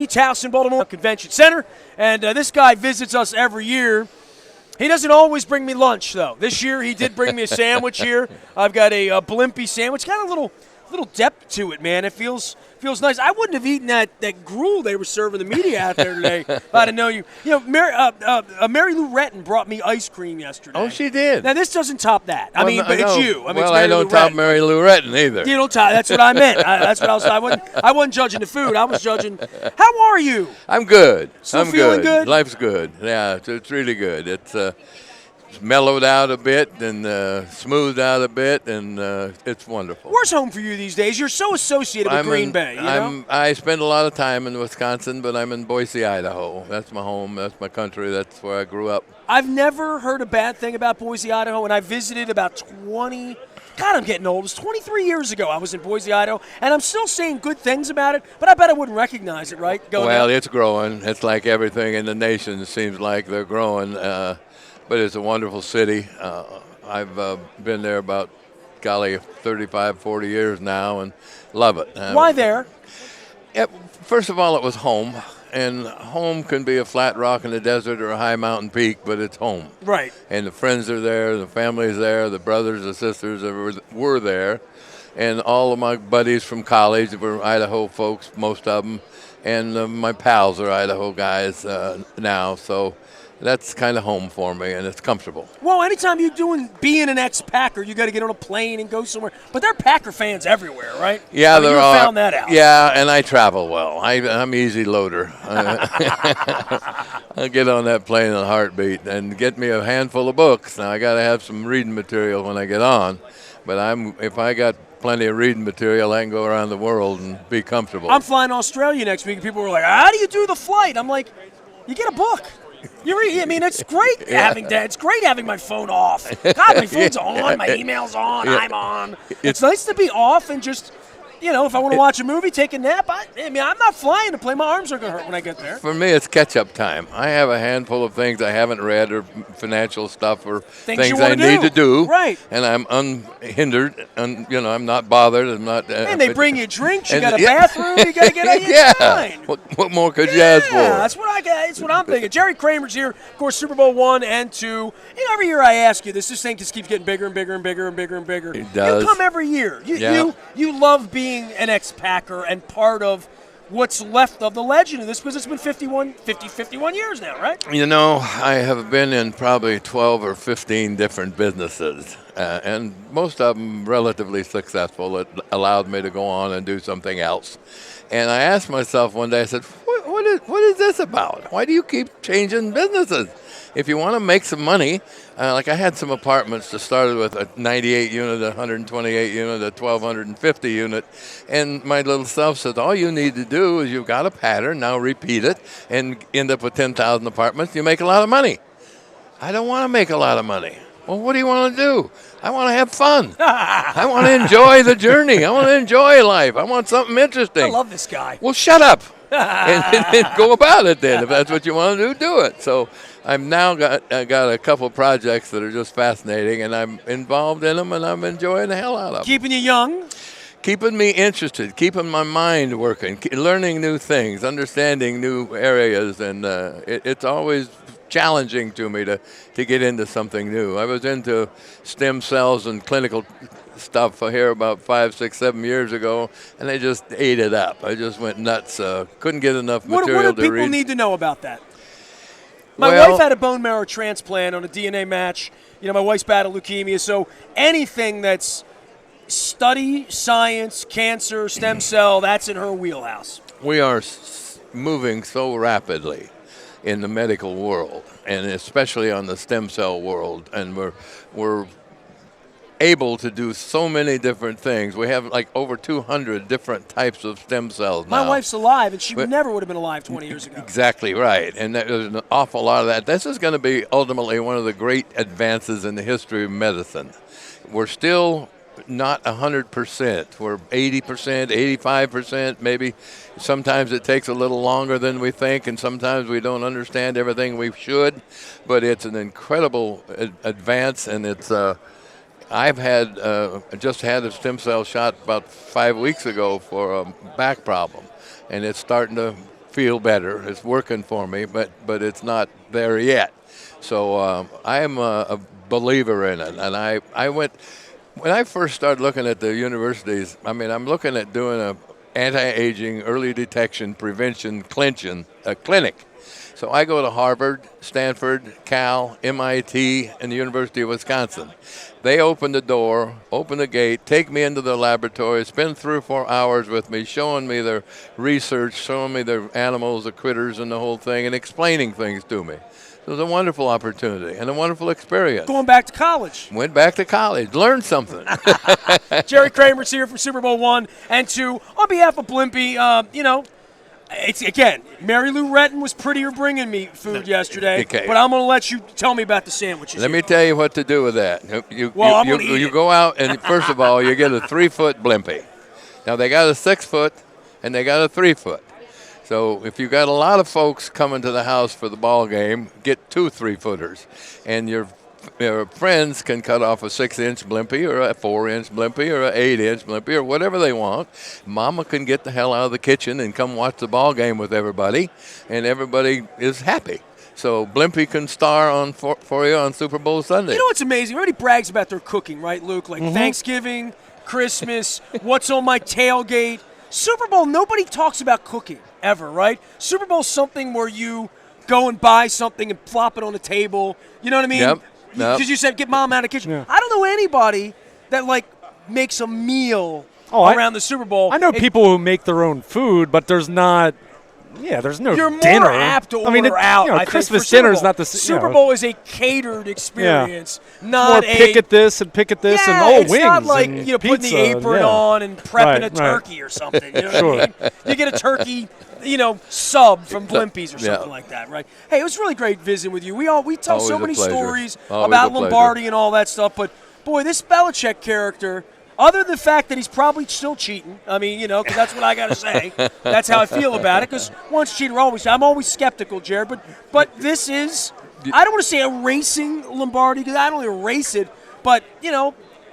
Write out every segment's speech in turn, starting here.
House in Baltimore Convention Center, and this guy visits us every year. He doesn't always bring me lunch, though. This year he did bring me a sandwich here. I've got a blimpie sandwich. Got a little depth to it, man. It feels nice. I wouldn't have eaten that gruel they were serving the media out there today if I didn't know you. You know, Mary Lou Retton brought me ice cream yesterday. Oh, she did. Now, this doesn't top that. I mean, but no. it's you. I mean, well, it's I don't top Mary Lou Retton either. You don't top. That's what I meant. That's what I wasn't judging the food. I was judging. How are you? I'm good. Still I'm feeling good? Life's good. Yeah, it's really good. It's mellowed out a bit and smoothed out a bit, and it's wonderful. Where's home for you these days? You're so associated with Green Bay. You know? I spend a lot of time in Wisconsin, but I'm in Boise, Idaho. That's my home. That's my country. That's where I grew up. I've never heard a bad thing about Boise, Idaho, and I visited about 20. God, I'm getting old. It was 23 years ago I was in Boise, Idaho, and I'm still saying good things about it, but I bet I wouldn't recognize it, right? It's growing. It's like everything in the nation. It seems like they're growing. But it's a wonderful city. I've been there about, 35, 40 years now and love it. Why there? First of all, it was home. And home can be a flat rock in the desert or a high mountain peak, but it's home. Right. And the friends are there, the family's there, the brothers, the sisters were there. And all of my buddies from college were Idaho folks, most of them. And my pals are Idaho guys now, so that's kind of home for me, and it's comfortable. Well, anytime you're being an ex-Packer, you got to get on a plane and go somewhere. But there are Packer fans everywhere, right? Yeah, there are. You found that out. Yeah, and I travel well. I'm easy loader. I'll get on that plane in a heartbeat and get me a handful of books. Now I got to have some reading material when I get on, but if I got plenty of reading material, I can go around the world and be comfortable. I'm flying to Australia next week, and people were like, "How do you do the flight?" I'm like, "You get a book." I mean, it's great having that. It's great having my phone off. God, my phone's on, my email's on, I'm on. It's nice to be off and just, if I want to watch a movie, take a nap. I mean, I'm not flying to play. My arms are going to hurt when I get there. For me, it's catch-up time. I have a handful of things I haven't read or financial stuff or things I need to do. Right. And I'm unhindered. And, I'm not bothered. I'm not. And they bring you drinks. You got a bathroom. You got to get out. Yeah. Fine. What more could you ask for? Yeah, that's what I got. That's what I'm thinking. Jerry Kramer's here. Of course, Super Bowl I and II. Every year I ask you this thing just keeps getting bigger and bigger and bigger and bigger and bigger. It does. You come every year. You love being an ex-Packer and part of what's left of the legend of this because it's been 51 years now, right? I have been in probably 12 or 15 different businesses, and most of them relatively successful. It allowed me to go on and do something else. And I asked myself one day, I said, what is this about? Why do you keep changing businesses? If you want to make some money, like I had some apartments that started with a 98 unit, a 128 unit, a 1250 unit, and my little self said, all you need to do is you've got a pattern, now repeat it, and end up with 10,000 apartments, you make a lot of money. I don't want to make a lot of money. Well, what do you want to do? I want to have fun. I want to enjoy the journey. I want to enjoy life. I want something interesting. I love this guy. Well, shut up and go about it then. If that's what you want to do it. So I've now got a couple projects that are just fascinating, and I'm involved in them, and I'm enjoying the hell out of them. Keeping you young? Keeping me interested, keeping my mind working, learning new things, understanding new areas, and it's always challenging to me to get into something new. I was into stem cells and clinical stuff here about 5, 6, 7 years ago, and they just ate it up. I just went nuts. Couldn't get enough material to read. What do people need to know about that? My wife had a bone marrow transplant on a DNA match. My wife's battled leukemia, so anything that's study, science, cancer, stem cell, that's in her wheelhouse. We are moving so rapidly in the medical world, and especially on the stem cell world, and we're able to do so many different things. We have like over 200 different types of stem cells now. My wife's alive, and she never would have been alive 20 years ago. Exactly right, and there's an awful lot of that. This is going to be ultimately one of the great advances in the history of medicine. We're still not 100%. We're 80%, 85%, maybe. Sometimes it takes a little longer than we think, and sometimes we don't understand everything we should, but it's an incredible advance, and it's I've just had a stem cell shot about 5 weeks ago for a back problem, and it's starting to feel better. It's working for me, but it's not there yet. So I am a believer in it. And I went when I first started looking at the universities. I mean, I'm looking at doing a anti-aging, early detection, prevention clinic. So I go to Harvard, Stanford, Cal, MIT, and the University of Wisconsin. They open the door, open the gate, take me into the laboratory, spend 3 or 4 hours with me, showing me their research, showing me their animals, the critters, and the whole thing, and explaining things to me. It was a wonderful opportunity and a wonderful experience. Going back to college. Went back to college, learned something. Jerry Kramer's here for Super Bowl 1 and 2. On behalf of Blimpie, it's again, Mary Lou Retton was prettier bringing me food yesterday, Okay. but I'm going to let you tell me about the sandwiches. Let me tell you what to do with that. You eat go out, and first of all, you get a 3-foot Blimpie. Now, they got a 6-foot, and they got a 3-foot. So if you got a lot of folks coming to the house for the ball game, get 2 3-footers. And your friends can cut off a 6-inch Blimpie or a 4-inch Blimpie or an 8-inch Blimpie or whatever they want. Mama can get the hell out of the kitchen and come watch the ball game with everybody, and everybody is happy. So Blimpie can star for you on Super Bowl Sunday. You know what's amazing? Everybody brags about their cooking, right, Luke? Like Thanksgiving, Christmas, what's on my tailgate. Super Bowl, nobody talks about cooking ever, right? Super Bowl's something where you go and buy something and plop it on the table. You know what I mean? Yep. Because you said get mom out of the kitchen. Yeah. I don't know anybody that makes a meal around the Super Bowl. I know people who make their own food, but there's no You're dinner. more apt to order out. I Christmas think, dinner is not the Super Bowl is a catered experience, not more pick at this and pick at this and it's wings. not like and putting pizza, the apron on and prepping a turkey or something. You know what I mean? You get a turkey, sub from Blimpie's or something like that, right? Hey, it was really great visiting with you. We tell Always so a many pleasure. stories Always about a pleasure. Lombardi and all that stuff, but boy, this Belichick character. Other than the fact that he's probably still cheating, I mean, because that's what I got to say. That's how I feel about it, because once cheater, always. I'm always skeptical, Jared, but this is, I don't want to say erasing Lombardi, because I don't erase it, but,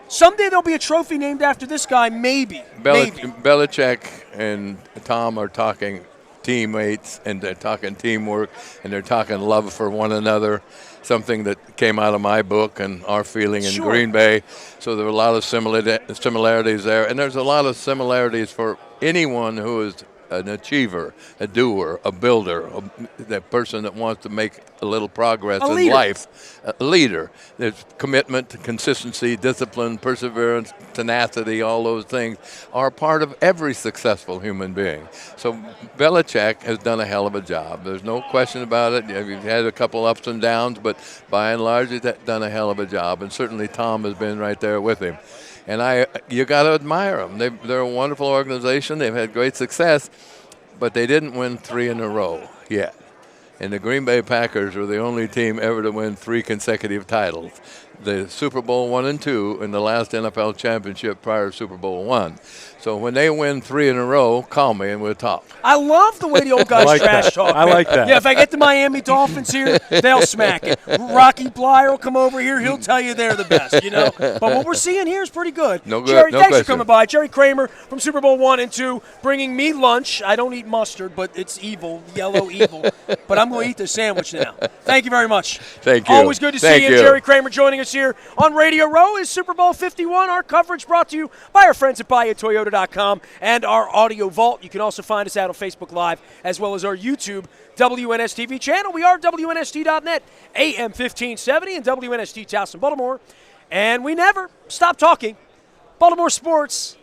someday there'll be a trophy named after this guy, maybe. Belichick and Tom are talking teammates, and they're talking teamwork, and they're talking love for one another, something that came out of my book and our feeling in Green Bay. So there are a lot of similarities there, and there's a lot of similarities for anyone who is an achiever, a doer, a builder, that person that wants to make a little progress in life, a leader. There's commitment, consistency, discipline, perseverance, tenacity, all those things are a part of every successful human being. So Belichick has done a hell of a job. There's no question about it. He's had a couple ups and downs, but by and large, he's done a hell of a job, and certainly Tom has been right there with him. And you got to admire them. They're a wonderful organization. They've had great success, but they didn't win 3 in a row yet. And the Green Bay Packers were the only team ever to win 3 consecutive titles. The Super Bowl 1 and 2 and the last NFL championship prior to Super Bowl 1. So when they win 3 in a row, call me and we'll talk. I love the way the old guys trash talk. I like that. Yeah, if I get the Miami Dolphins here, they'll smack it. Rocky Blyer will come over here. He'll tell you they're the best, But what we're seeing here is pretty good. Jerry, thanks for coming by. Jerry Kramer from Super Bowl 1 and 2, bringing me lunch. I don't eat mustard, but it's evil, yellow evil. But I'm going to eat the sandwich now. Thank you very much. Thank you. Always good to see you. Jerry Kramer joining us here on Radio Row is Super Bowl 51. Our coverage brought to you by our friends at BuyAToyota.com and our Audio Vault. You can also find us out on Facebook Live as well as our YouTube WNSTV channel. We are WNST.net, AM 1570 and WNST Towson, Baltimore. And we never stop talking Baltimore sports